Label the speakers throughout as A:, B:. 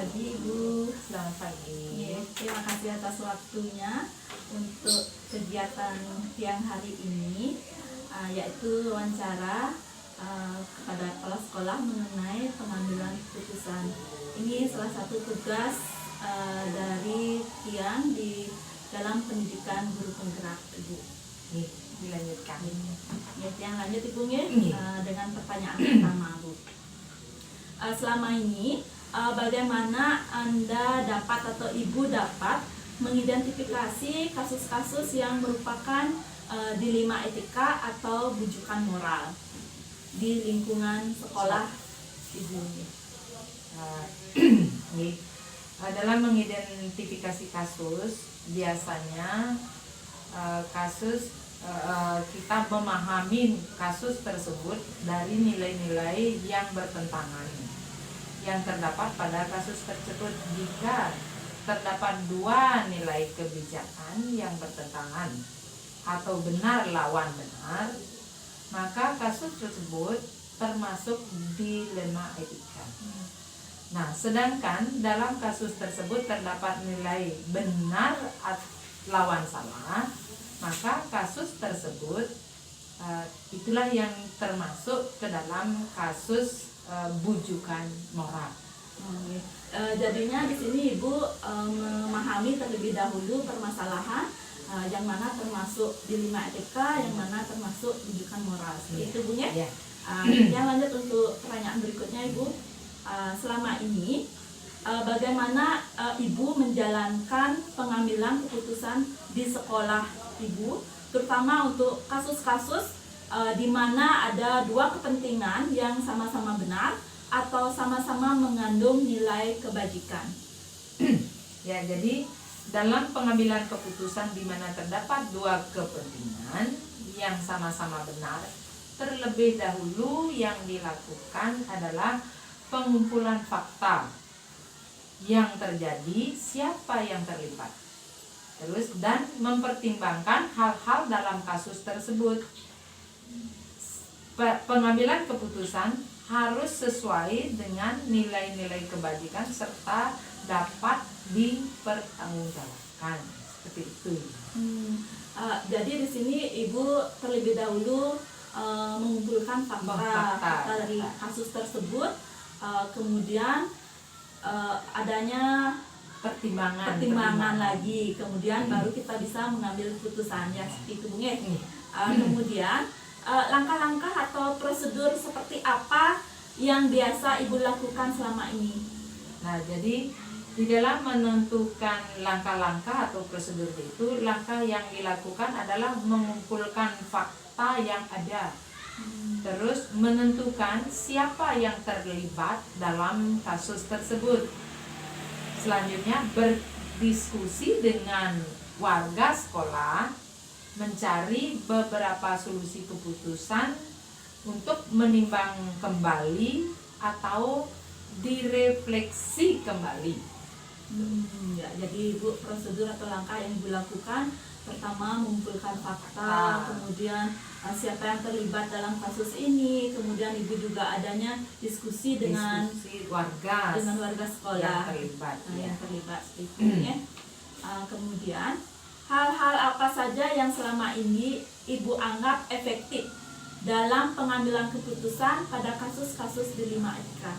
A: pagi Ibu.
B: Selamat pagi.
A: Terima kasih atas waktunya untuk kegiatan siang hari ini, yaitu wawancara kepada kepala sekolah mengenai pengambilan keputusan. Ini salah satu tugas dari Tiang di dalam pendidikan guru penggerak, Ibu.
B: Dilanjutkan.
A: Ya, Tiang lanjut Ibu dengan pertanyaan pertama, Bu. Selama ini bagaimana Anda dapat atau Ibu dapat mengidentifikasi kasus-kasus yang merupakan dilema etika atau bujukan moral di lingkungan sekolah Ibu?
B: Dalam mengidentifikasi kasus, biasanya kita memahami kasus tersebut dari nilai-nilai yang bertentangan yang terdapat pada kasus tersebut. Jika terdapat dua nilai kebijakan yang bertentangan atau benar lawan benar, maka kasus tersebut termasuk dilema etika. Nah, sedangkan dalam kasus tersebut terdapat nilai benar lawan salah, maka kasus tersebut itulah yang termasuk ke dalam kasus bujukan moral.
A: Jadinya di sini Ibu memahami terlebih dahulu permasalahan yang mana termasuk dilema etika, yang mana termasuk bujukan moral. Seperti itu Bu ya. Yang lanjut untuk pertanyaan berikutnya Ibu. Selama ini bagaimana Ibu menjalankan pengambilan keputusan di sekolah Ibu, terutama untuk kasus-kasus di mana ada dua kepentingan yang sama-sama benar atau sama-sama mengandung nilai kebajikan?
B: Ya, jadi dalam pengambilan keputusan di mana terdapat dua kepentingan yang sama-sama benar, terlebih dahulu yang dilakukan adalah pengumpulan fakta yang terjadi, siapa yang terlibat, dan mempertimbangkan hal-hal dalam kasus tersebut. Pengambilan keputusan harus sesuai dengan nilai-nilai kebajikan serta dapat dipertanggungjawabkan. Seperti itu.
A: Jadi di sini Ibu terlebih dahulu mengumpulkan fakta dari kasus tersebut, kemudian adanya pertimbangan lagi, kemudian baru kita bisa mengambil keputusan, ya seperti itu Bu. Kemudian langkah-langkah atau prosedur seperti apa yang biasa Ibu lakukan selama ini?
B: Nah, jadi di dalam menentukan langkah-langkah atau prosedur itu, langkah yang dilakukan adalah mengumpulkan fakta yang ada, terus menentukan siapa yang terlibat dalam kasus tersebut. Selanjutnya berdiskusi dengan warga sekolah, mencari beberapa solusi keputusan untuk menimbang kembali atau direfleksi kembali.
A: Ya, jadi Ibu, prosedur atau langkah yang Ibu lakukan, pertama mengumpulkan fakta, kemudian siapa yang terlibat dalam kasus ini, kemudian Ibu juga adanya diskusi dengan warga sekolah yang terlibat seperti itu ya. Kemudian hal-hal apa saja yang selama ini Ibu anggap efektif dalam pengambilan keputusan pada kasus-kasus dilema etika?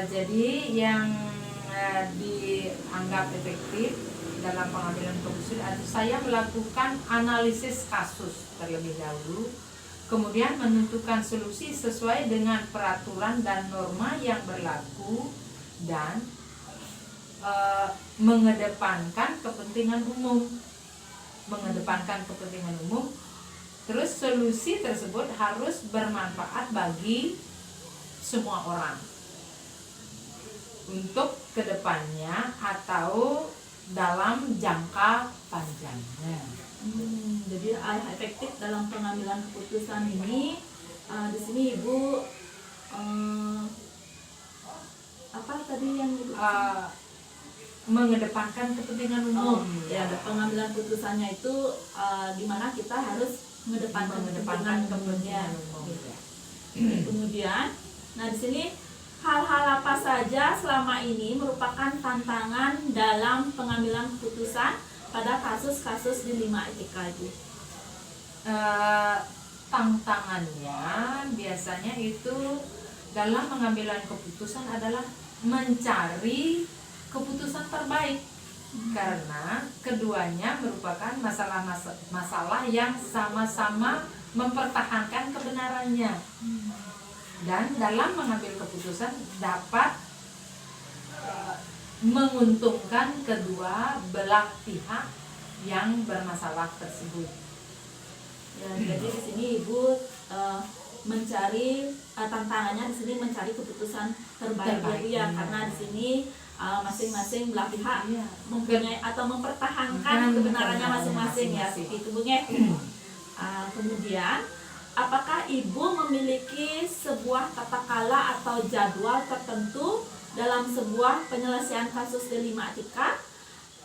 B: Jadi yang dianggap efektif dalam pengambilan keputusan, saya melakukan analisis kasus terlebih dahulu, kemudian menentukan solusi sesuai dengan peraturan dan norma yang berlaku, dan mengedepankan kepentingan umum. Terus solusi tersebut harus bermanfaat bagi semua orang untuk kedepannya atau dalam jangka panjangnya.
A: Jadi efektif dalam pengambilan keputusan ini, di sini Ibu apa tadi yang Ibu
B: mengedepankan kepentingan umum.
A: Ya, pengambilan keputusannya itu di mana kita harus mengedepankan kepentingan umum. Kemudian, nah di sini hal-hal apa saja saja selama ini merupakan tantangan dalam pengambilan keputusan pada kasus-kasus di 5 etika itu?
B: Tantangannya biasanya itu dalam pengambilan keputusan adalah mencari keputusan terbaik, karena keduanya merupakan masalah yang sama-sama mempertahankan kebenarannya, dan dalam mengambil keputusan dapat menguntungkan kedua belah pihak yang bermasalah tersebut.
A: Ya, jadi di sini Ibu mencari tantangannya di sini mencari keputusan terbaik ya, karena di sini masing-masing belah pihak mempunyai atau mempertahankan kebenarannya masing-masing ya, itu Bu ya. Kemudian, apakah Ibu memiliki sebuah tata kala atau jadwal tertentu dalam sebuah penyelesaian kasus di 5 etika?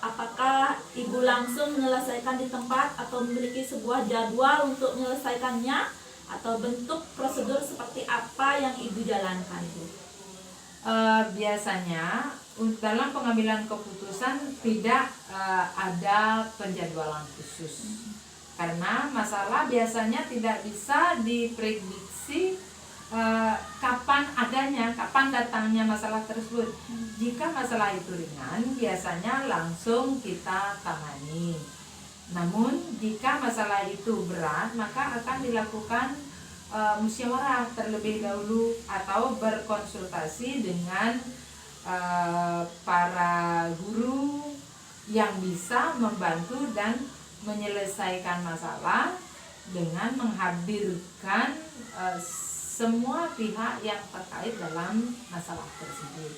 A: Apakah Ibu langsung menyelesaikan di tempat atau memiliki sebuah jadwal untuk menyelesaikannya, atau bentuk prosedur seperti apa yang Ibu jalankan Bu?
B: Biasanya dalam pengambilan keputusan tidak ada penjadwalan khusus, karena masalah biasanya tidak bisa diprediksi kapan adanya, kapan datangnya masalah tersebut. Jika masalah itu ringan, biasanya langsung kita tangani. Namun jika masalah itu berat, maka akan dilakukan musyawarah terlebih dahulu atau berkonsultasi dengan para guru yang bisa membantu dan menyelesaikan masalah dengan menghadirkan semua pihak yang terkait dalam masalah tersebut.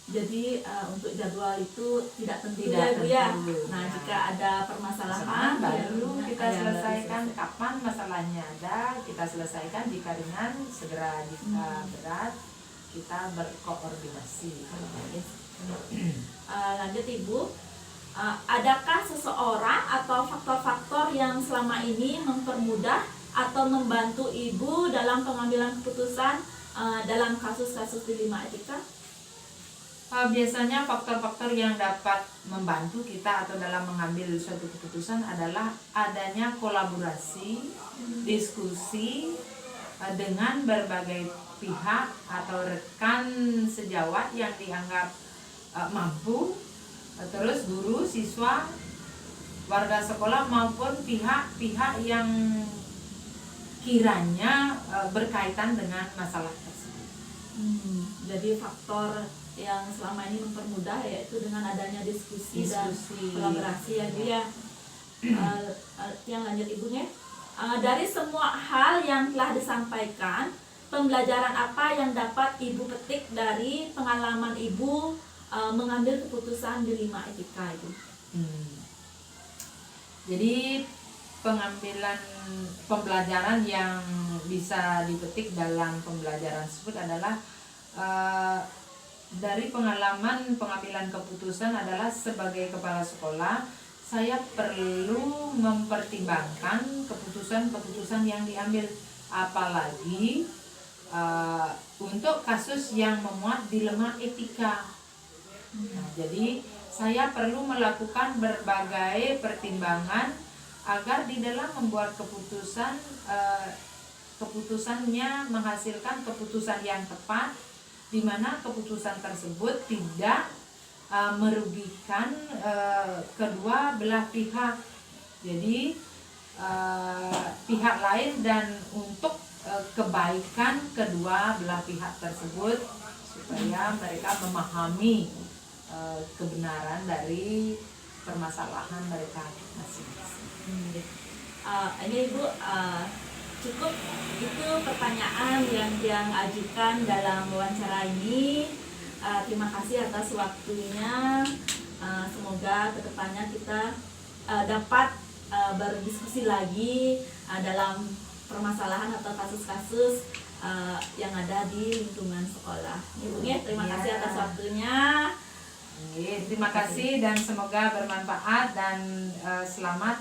A: Jadi untuk jadwal itu tidak tentu
B: Tidak
A: ya Bu ya.
B: tentu.
A: Nah, jika ada permasalahan
B: baru kita
A: ya,
B: selesaikan. Kapan masalahnya ada, kita selesaikan. Jika ringan segera, jika berat kita berkoordinasi.
A: Lanjut Ibu, adakah seseorang atau faktor-faktor yang selama ini mempermudah atau membantu Ibu dalam pengambilan keputusan dalam kasus-kasus di 5 etika?
B: Biasanya faktor-faktor yang dapat membantu kita atau dalam mengambil suatu keputusan adalah adanya kolaborasi, diskusi dengan berbagai pihak atau rekan sejawat yang dianggap mampu, terus guru, siswa, warga sekolah maupun pihak-pihak yang kiranya berkaitan dengan masalah tersebut.
A: Jadi faktor yang selama ini mempermudah yaitu dengan adanya diskusi dan kolaborasi ya Bu ya. Yang lanjut Ibunya, dari semua hal yang telah disampaikan, pembelajaran apa yang dapat Ibu petik dari pengalaman Ibu mengambil keputusan di 5 etika itu?
B: Jadi pembelajaran yang bisa dipetik dalam pembelajaran tersebut adalah dari pengalaman pengambilan keputusan adalah sebagai kepala sekolah, saya perlu mempertimbangkan keputusan-keputusan yang diambil, apalagi untuk kasus yang memuat dilema etika. Nah, jadi saya perlu melakukan berbagai pertimbangan agar di dalam membuat keputusan, keputusannya menghasilkan keputusan yang tepat, di mana keputusan tersebut tidak merugikan kedua belah pihak. Jadi pihak lain, dan untuk kebaikan kedua belah pihak tersebut, supaya mereka memahami kebenaran dari permasalahan mereka masing-masing.
A: Ini Ibu, cukup itu pertanyaan yang ajukan dalam wawancara ini. Terima kasih atas waktunya. Semoga kedepannya kita dapat berdiskusi lagi dalam permasalahan atau kasus-kasus yang ada di lingkungan sekolah. Ibu ya, terima kasih atas waktunya.
B: Terima kasih dan semoga bermanfaat, dan selamat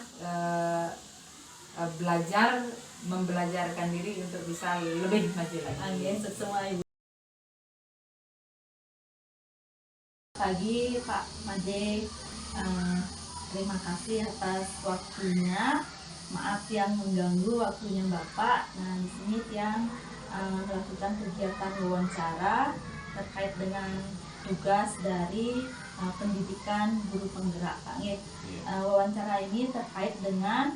B: membelajarkan diri untuk bisa lebih maju lagi.
A: Amin, semua Ibu. Pagi Pak Made, terima kasih atas waktunya. Maaf yang mengganggu waktunya Bapak. Nah, di sini yang melakukan kegiatan wawancara terkait dengan tugas dari pendidikan guru penggerak Pak Nge. Wawancara ini terkait dengan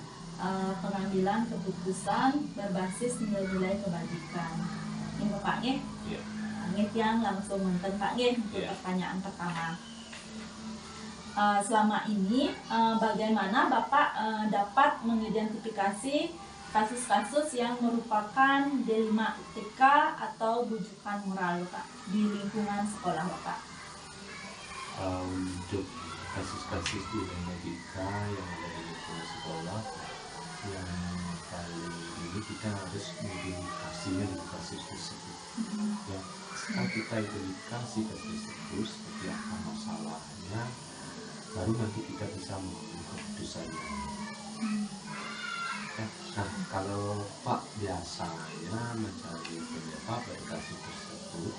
A: pengambilan keputusan berbasis nilai-nilai kebajikan. Ini Bapak Nge. Yang langsung nonton Pak Nge untuk pertanyaan pertama. Selama ini bagaimana Bapak dapat mengidentifikasi kasus-kasus yang merupakan D5 ITK atau bujukan moral Pak di lingkungan sekolah Bapak?
C: Untuk kasus-kasus D5 ITK yang ada di lingkungan sekolah, yang paling ini kita harus mengidentifikasinya di kasus tersebut. Ya, setelah kita identifikasi kasus tersebut seperti apa masalahnya, baru nanti kita bisa mengambil keputusannya. Ya, nah, kalau Pak biasanya mencari penyebab dari kasus tersebut,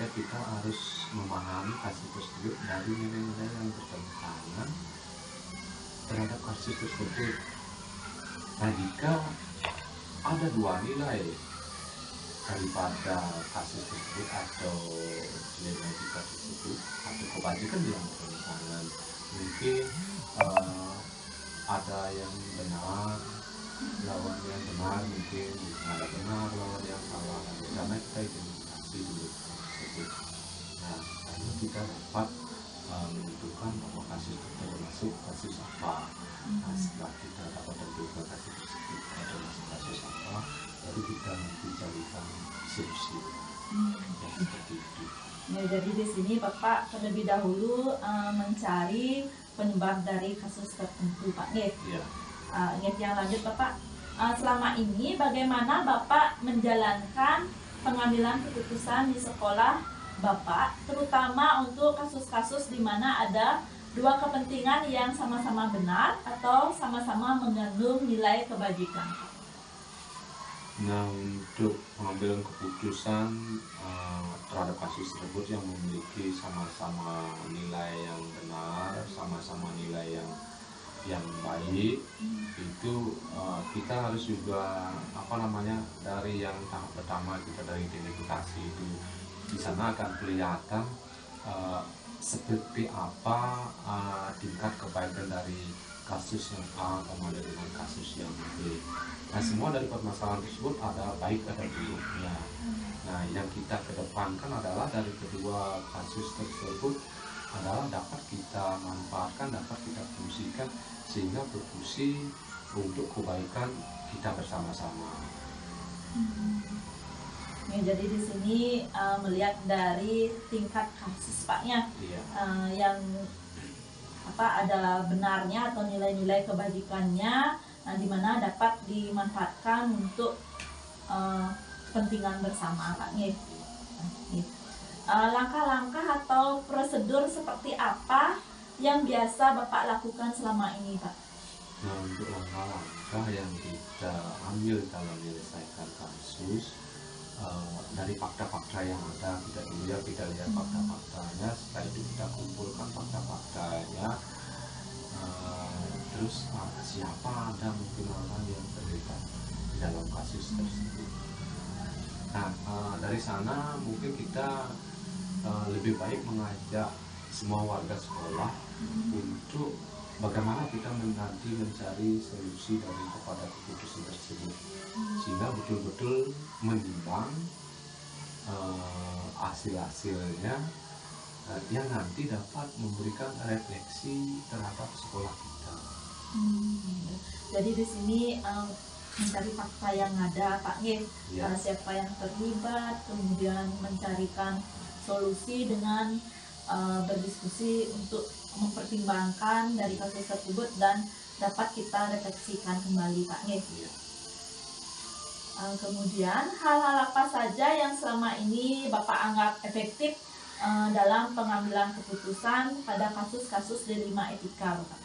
C: ya kita harus memahami kasus tersebut dari nilai-nilai yang bertentangan terhadap kasus tersebut. Nah, jika ada dua nilai daripada kasus tersebut atau nilai etika tersebut atau kebajikan yang bertentangan, mungkin ada yang benar lawan yang benar, mungkin ada benar lawan yang salah, karena kita identifikasi dulu tersebut. Nah, karena kita dapat menentukan bahwa kasus termasuk kasus apa. Nah, setelah kita dapat tentukan kasus tersebut termasuk kasus apa, baru kita nanti carikan solusi. Ya, seperti itu.
A: Ya, jadi di sini Bapak terlebih dahulu mencari penyebab dari kasus tertentu Pak Nge.
C: Ya.
A: Yang lanjut Bapak, selama ini bagaimana Bapak menjalankan pengambilan keputusan di sekolah Bapak, terutama untuk kasus-kasus di mana ada dua kepentingan yang sama-sama benar atau sama-sama mengandung nilai kebajikan?
C: Nah, untuk pengambilan keputusan terhadap kasus tersebut yang memiliki sama-sama nilai yang benar, sama-sama nilai yang baik, itu kita harus juga dari yang tahap pertama kita dari identifikasi itu, di sana akan kelihatan seperti apa tingkat kebaikan dari kasus yang A sama dengan kasus yang B. Nah, semua dari permasalahan tersebut ada baik ada buruknya. Nah, yang kita kedepankan adalah dari kedua kasus tersebut adalah dapat kita manfaatkan, dapat kita fungsikan sehingga berfungsi untuk kebaikan kita bersama-sama.
A: Ya, jadi di sini melihat dari tingkat kasus Paknya, yang ada benarnya atau nilai-nilai kebajikannya, di mana dapat dimanfaatkan untuk kepentingan bersama Paknya. Langkah-langkah atau prosedur seperti apa yang biasa Bapak lakukan selama ini Pak?
C: Nah, untuk langkah-langkah yang kita ambil dalam menyelesaikan kasus, dari fakta-fakta yang ada, kita lihat fakta-faktanya, setelah itu kita kumpulkan fakta-faktanya, terus siapa ada mungkin orang yang terlibat di dalam kasus tersebut. Nah, dari sana mungkin kita lebih baik mengajak semua warga sekolah untuk bagaimana kita nanti mencari solusi dari kepada keputusan tersebut, sehingga betul-betul menimbang hasil-hasilnya yang nanti dapat memberikan refleksi terhadap sekolah kita.
A: Jadi di sini mencari fakta yang ada Pak Nge, siapa yang terlibat, kemudian mencarikan solusi dengan berdiskusi untuk mempertimbangkan dari kasus tersebut dan dapat kita refleksikan kembali Pak Nge. Kemudian hal-hal apa saja yang selama ini Bapak anggap efektif dalam pengambilan keputusan pada kasus-kasus D5 etika Bapak?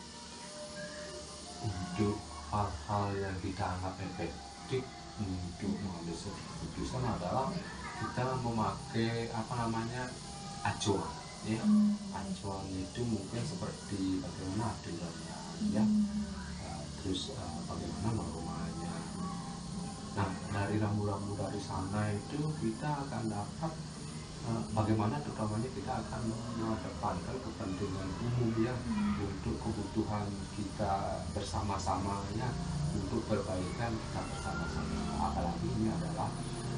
C: Untuk hal-hal yang kita anggap efektif untuk mengambil keputusan adalah kita memakai acuan. ya. Acuan itu mungkin seperti bagaimana aturannya, ya. Terus bagaimana normanya. Nah, dari rambu-rambu dari sana itu kita akan dapat bagaimana terutamanya kita akan mengedepankan kepentingan umum ya, untuk kebutuhan kita bersama-samanya, untuk perbaikan kita bersama-sama. Apalagi ini adalah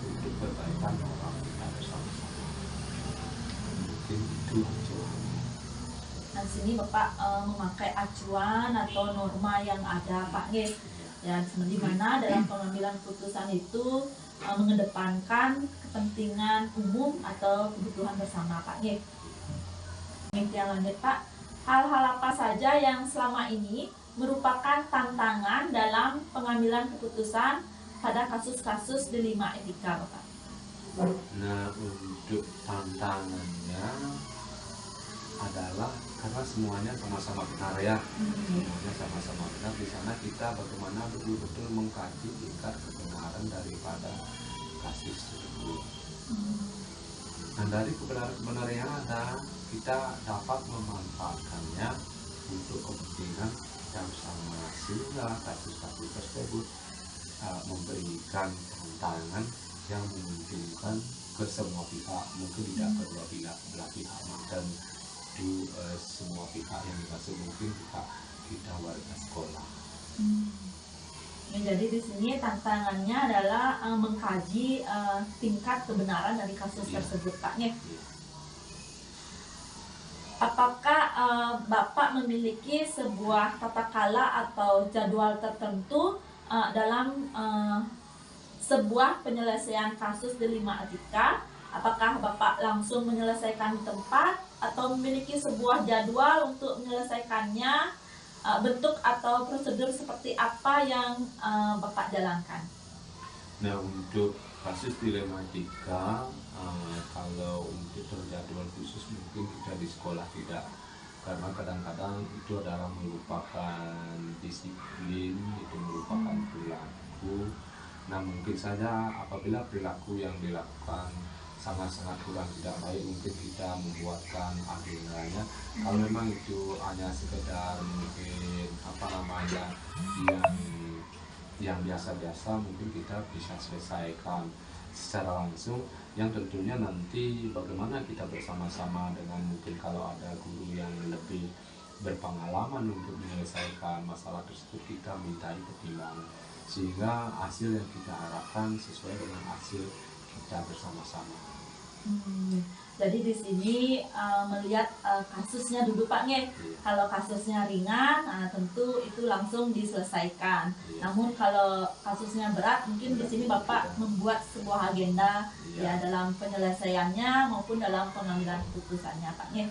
C: untuk perbaikan orang kita bersama-sama. Mungkin itu acuan.
A: Nah, sini Bapak memakai acuan atau norma yang ada Pak Nge. Ya, di mana dalam pengambilan keputusan itu mengedepankan kepentingan umum atau kebutuhan bersama Pak Nge. Yang lanjut Pak, hal-hal apa saja yang selama ini merupakan tantangan dalam pengambilan keputusan pada kasus-kasus dilema etika Bapak?
C: Nah, untuk tantangannya adalah karena semuanya sama-sama benar ya, semuanya sama-sama benar. Di sana kita bagaimana betul-betul mengkaji tingkat kebenaran daripada kasus tersebut. Dan dari kebenaran yang ada, kita dapat memanfaatkannya untuk kepentingan yang sama, sehingga kasus-kasus tersebut memberikan tantangan yang memungkinkan ke semua pihak, mungkin tidak kedua belah pihak, dan itu semua pihak yang dimaksud mungkin pihak kita warga sekolah.
A: Ya, jadi di sini tantangannya adalah mengkaji tingkat kebenaran dari kasus tersebut Pak Nge. Apakah Bapak memiliki sebuah tata kala atau jadwal tertentu dalam sebuah penyelesaian kasus dilema etika? Apakah Bapak langsung menyelesaikan di tempat atau memiliki sebuah jadwal untuk menyelesaikannya? Bentuk atau prosedur seperti apa yang Bapak jalankan?
C: Nah, untuk kasus dilema etika, kalau untuk terjadwal khusus mungkin kita di sekolah tidak, karena kadang-kadang itu adalah merupakan disiplin, itu merupakan perilaku. Nah, mungkin saja apabila perilaku yang dilakukan sangat-sangat kurang tidak baik, mungkin kita membuatkan agendanya. Kalau memang itu hanya sekedar mungkin yang biasa-biasa, mungkin kita bisa selesaikan secara langsung. Yang tentunya nanti bagaimana kita bersama-sama dengan mungkin kalau ada guru yang lebih berpengalaman untuk menyelesaikan masalah tersebut, kita mintai pertimbangan sehingga hasil yang kita harapkan sesuai dengan hasil kita bersama-sama.
A: Jadi di sini melihat kasusnya dulu Pak Nge. Kalau kasusnya ringan, tentu itu langsung diselesaikan. Namun kalau kasusnya berat, mungkin di sini Bapak membuat sebuah agenda ya dalam penyelesaiannya maupun dalam pengambilan keputusannya Pak Nge.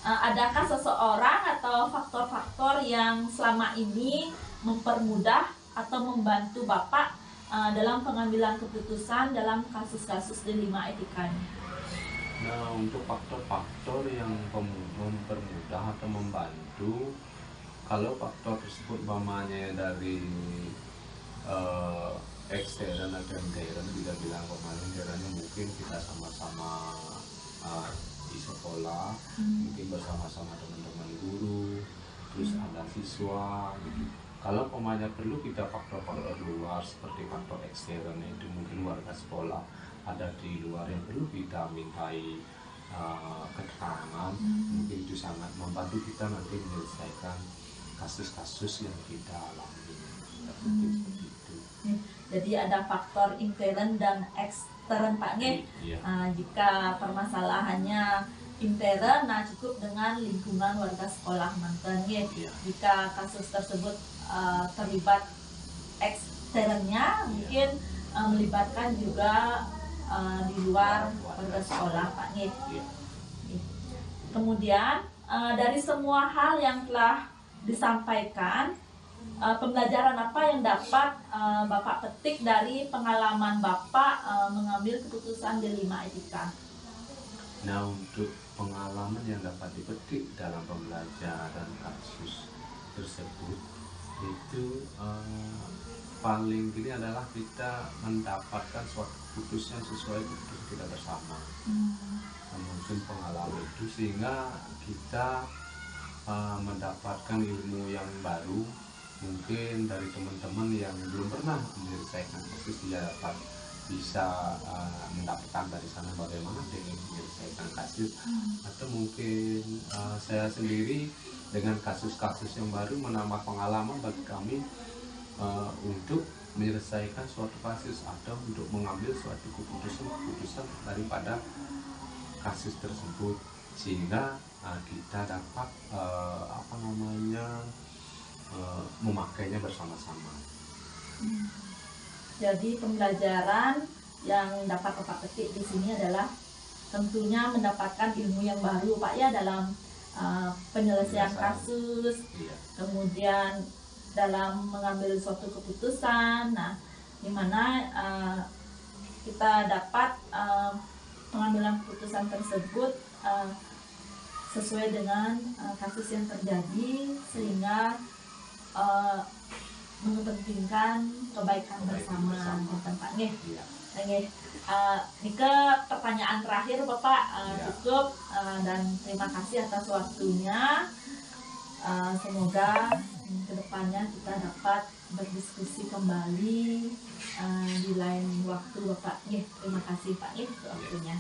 A: Adakah seseorang atau faktor-faktor yang selama ini mempermudah atau membantu Bapak dalam pengambilan keputusan dalam kasus-kasus dilema etika ini?
C: Nah, untuk faktor-faktor yang mempermudah atau membantu, kalau faktor tersebut umpamanya dari ekstern atau intern, kita bilang internnya mungkin kita sama-sama di sekolah, mungkin bersama-sama teman-teman guru, terus ada siswa gitu. Kalau pemainnya perlu kita faktor-faktor luar seperti faktor ekstern, itu mungkin warga sekolah ada di luar yang perlu kita mintai keterangan, mungkin itu sangat membantu kita nanti menyelesaikan kasus-kasus yang kita alami. Mungkin seperti itu.
A: Jadi ada faktor intern dan ekstern Pak Nge. Jika permasalahannya intern, cukup dengan lingkungan warga sekolah mantan Nge. Jika kasus tersebut terlibat eksternnya, mungkin melibatkan juga di luar warga sekolah Pak Nge. Kemudian dari semua hal yang telah disampaikan, pembelajaran apa yang dapat Bapak petik dari pengalaman Bapak mengambil keputusan dilema etika?
C: Nah, untuk pengalaman yang dapat dipetik dalam pembelajaran kasus tersebut itu paling gini adalah kita mendapatkan suatu keputusan sesuai keputusan kita bersama. Mungkin pengalaman itu sehingga kita mendapatkan ilmu yang baru, mungkin dari teman-teman yang belum pernah menyelesaikan kasus dia dapat bisa mendapatkan dari sana bagaimana dengan menyelesaikan kasus, atau mungkin saya sendiri dengan kasus-kasus yang baru menambah pengalaman bagi kami untuk menyelesaikan suatu kasus atau untuk mengambil suatu keputusan daripada kasus tersebut, sehingga kita dapat memakainya bersama-sama.
A: Jadi pembelajaran yang dapat Bapak petik di sini adalah tentunya mendapatkan ilmu yang baru Pak ya dalam penyelesaian kasus, kemudian dalam mengambil suatu keputusan. Nah, dimana kita dapat pengambilan keputusan tersebut sesuai dengan kasus yang terjadi, sehingga mengepentingkan kebaikan bersama. Pak nggih. Nggih. Nika pertanyaan terakhir Bapak, cukup, dan terima kasih atas waktunya. Semoga kedepannya kita dapat berdiskusi kembali di lain waktu Bapak. Terima kasih Pak untuk waktunya.